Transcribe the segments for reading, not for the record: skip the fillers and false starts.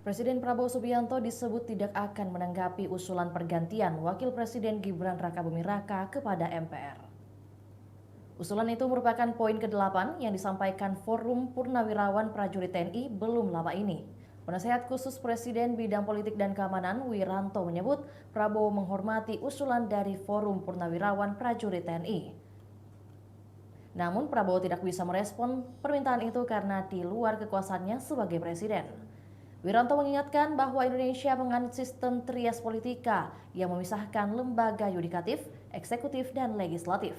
Presiden Prabowo Subianto disebut tidak akan menanggapi usulan pergantian Wakil Presiden Gibran Rakabuming Raka kepada MPR. Usulan itu merupakan poin ke-8 yang disampaikan Forum Purnawirawan Prajurit TNI belum lama ini. Penasehat khusus Presiden Bidang Politik dan Keamanan Wiranto menyebut Prabowo menghormati usulan dari Forum Purnawirawan Prajurit TNI. Namun Prabowo tidak bisa merespon permintaan itu karena di luar kekuasaannya sebagai presiden. Wiranto mengingatkan bahwa Indonesia menganut sistem trias politika yang memisahkan lembaga yudikatif, eksekutif, dan legislatif.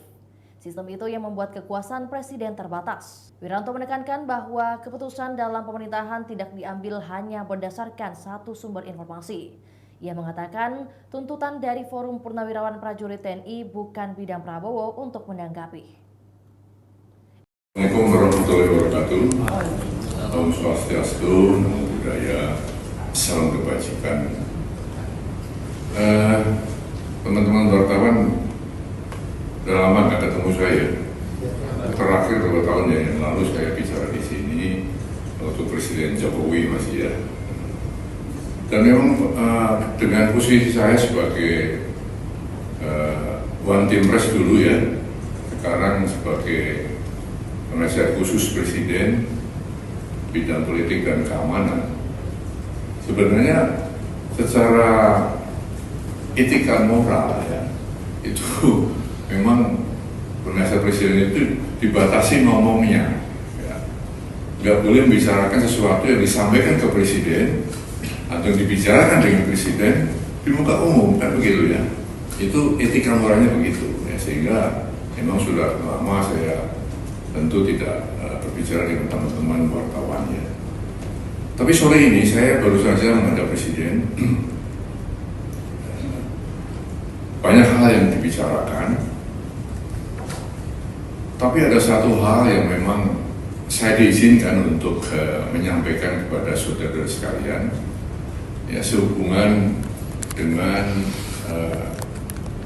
Sistem itu yang membuat kekuasaan presiden terbatas. Wiranto menekankan bahwa keputusan dalam pemerintahan tidak diambil hanya berdasarkan satu sumber informasi. Ia mengatakan tuntutan dari Forum Purnawirawan Prajurit TNI bukan bidang Prabowo untuk menanggapi. Assalamualaikum warahmatullahi wabarakatuh. Om Swastiastu, Namo Buddhaya, salam kebajikan. Teman-teman wartawan, udah lama nggak ketemu saya. Terakhir 2 tahun yang lalu saya bicara di sini waktu Presiden Jokowi masih ya. Dan memang dengan posisi saya sebagai One Team Press dulu ya, sekarang sebagai penasihat khusus Presiden Bidang Politik dan Keamanan, sebenarnya secara etika moral ya, itu memang penasihat presiden itu dibatasi ngomongnya ya. Nggak boleh membicarakan sesuatu yang disampaikan ke presiden atau dibicarakan dengan presiden di muka umum, kan begitu ya. Itu etika moralnya begitu ya, sehingga memang sudah lama saya tentu tidak berbicara dengan teman-teman wartawannya. Tapi sore ini saya baru saja menghadap presiden. Banyak hal yang dibicarakan, tapi ada satu hal yang memang saya diizinkan untuk menyampaikan kepada saudara sekalian, ya, sehubungan dengan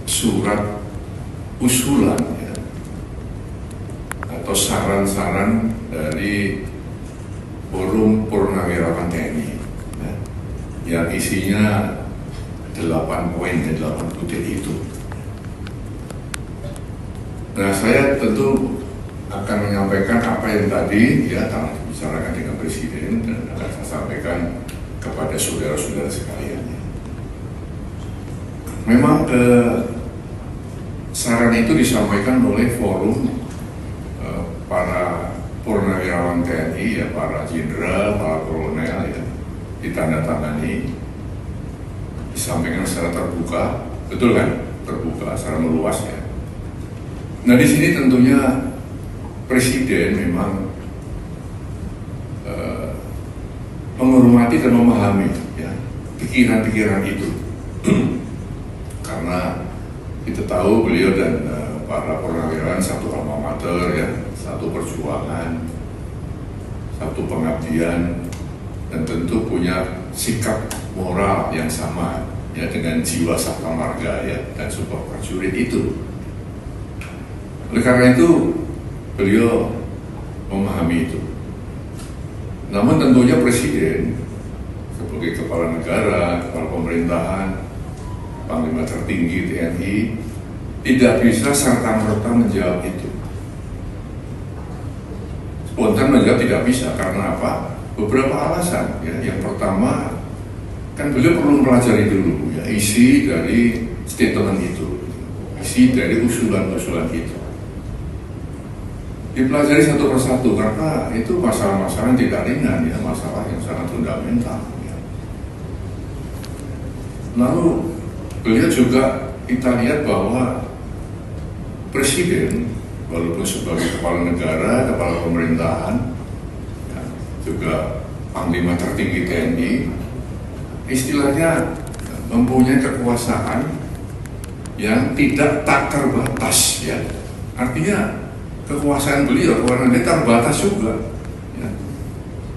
surat usulan ya, atau saran-saran dari Forum Purnawirawan TNI ya, yang isinya 8 poin dan 8 butir itu. Nah, saya tentu akan menyampaikan apa yang tadi ya telah dibicarakan dengan Presiden dan akan saya sampaikan kepada saudara-saudara sekalian. Memang saran itu disampaikan oleh Forum para Purnawirawan TNI ya, para jenderal, para kolonel ya, ditandatangani, disampaikan secara terbuka, betul kan? Terbuka, secara meluas ya. Nah, di sini tentunya Presiden memang menghormati dan memahami ya pikiran-pikiran itu. Karena kita tahu beliau dan para purnawirawan satu alma mater ya, satu perjuangan, satu pengabdian, dan tentu punya sikap moral yang sama ya dengan jiwa sabta marga ya dan sebuah prajurit itu. Oleh karena itu beliau memahami itu. Namun tentunya Presiden sebagai kepala negara, kepala pemerintahan, Panglima tertinggi TNI tidak bisa serta-merta menjawab itu. Spontan menjawab tidak bisa karena apa? Beberapa alasan ya. Yang pertama, kan beliau perlu mempelajari dulu ya isi dari statement itu, isi dari usulan-usulan itu. Dipelajari satu persatu karena itu masalah-masalah yang tidak ringan ya, masalah yang sangat fundamental ya. Lalu beliau juga kita lihat bahwa Presiden walaupun sebagai kepala negara, kepala pemerintahan ya, juga Panglima tertinggi TNI, istilahnya mempunyai kekuasaan yang tidak tak terbatas ya. Artinya kekuasaan beliau, kekuasaan dia terbatas juga ya.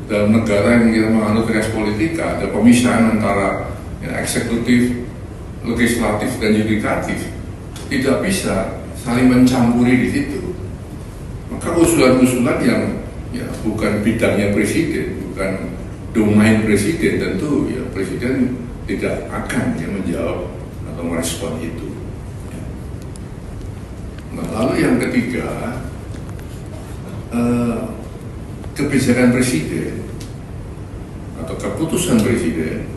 Dalam negara yang kita menganut trias politika, ada pemisahan antara ya, eksekutif, legislatif, dan yudikatif. Tidak bisa saling mencampuri di situ. Maka usulan-usulan yang ya bukan bidangnya Presiden, bukan domain presiden, tentu ya presiden tidak akan menjawab atau merespon itu. Nah, lalu yang ketiga, kebijakan presiden atau keputusan presiden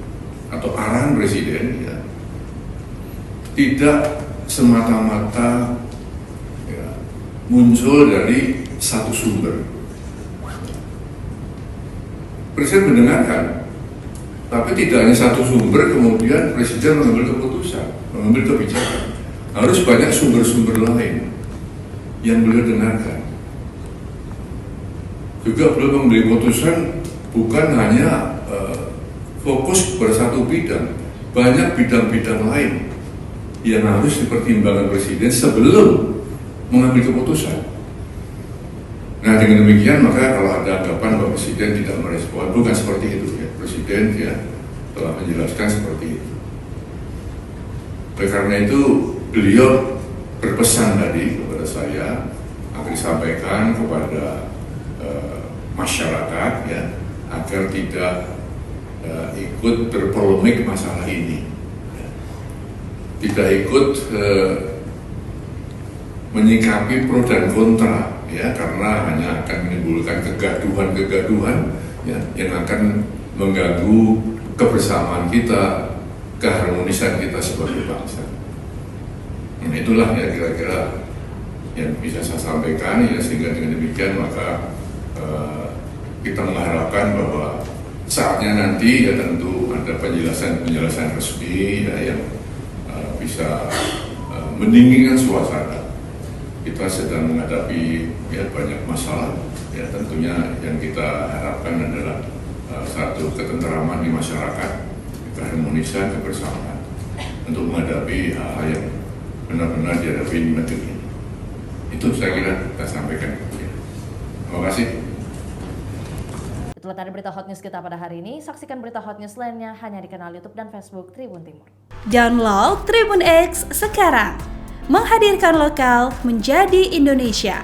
atau arahan presiden ya, tidak semata-mata ya, muncul dari satu sumber. Presiden mendengarkan, tapi tidak hanya satu sumber kemudian presiden mengambil keputusan, mengambil kebijakan. Harus banyak sumber-sumber lain yang beliau dengarkan. Juga beliau mengambil keputusan bukan hanya fokus pada satu bidang, banyak bidang-bidang lain yang harus dipertimbangkan presiden sebelum mengambil keputusan. Nah, dengan demikian maka kalau ada anggapan bahwa presiden tidak merespon, bukan seperti itu ya. Presiden ya telah menjelaskan seperti itu. Oleh karena itu beliau berpesan tadi kepada saya agar disampaikan kepada masyarakat ya agar tidak ikut berpolemik masalah ini, tidak ikut menyikapi pro dan kontra ya, karena hanya akan menimbulkan kegaduhan ya, yang akan mengganggu kebersamaan kita, keharmonisan kita sebagai bangsa. Nah, itulah ya kira-kira yang bisa saya sampaikan ya, sehingga dengan demikian maka kita mengharapkan bahwa saatnya nanti ya tentu ada penjelasan resmi ya, yang bisa mendinginkan suasana. Kita sedang menghadapi ya banyak masalah ya, tentunya yang kita harapkan adalah satu ketentraman di masyarakat, keharmonisan, kebersamaan untuk menghadapi hal-hal yang benar-benar dihadapi di negeri ini. Itu saya kira kita sampaikan. Terima kasih. Itulah tadi berita Hot News kita pada hari ini. Saksikan berita Hot News lainnya hanya di kanal YouTube dan Facebook Tribun Timur. Download Tribun X sekarang. Menghadirkan lokal menjadi Indonesia.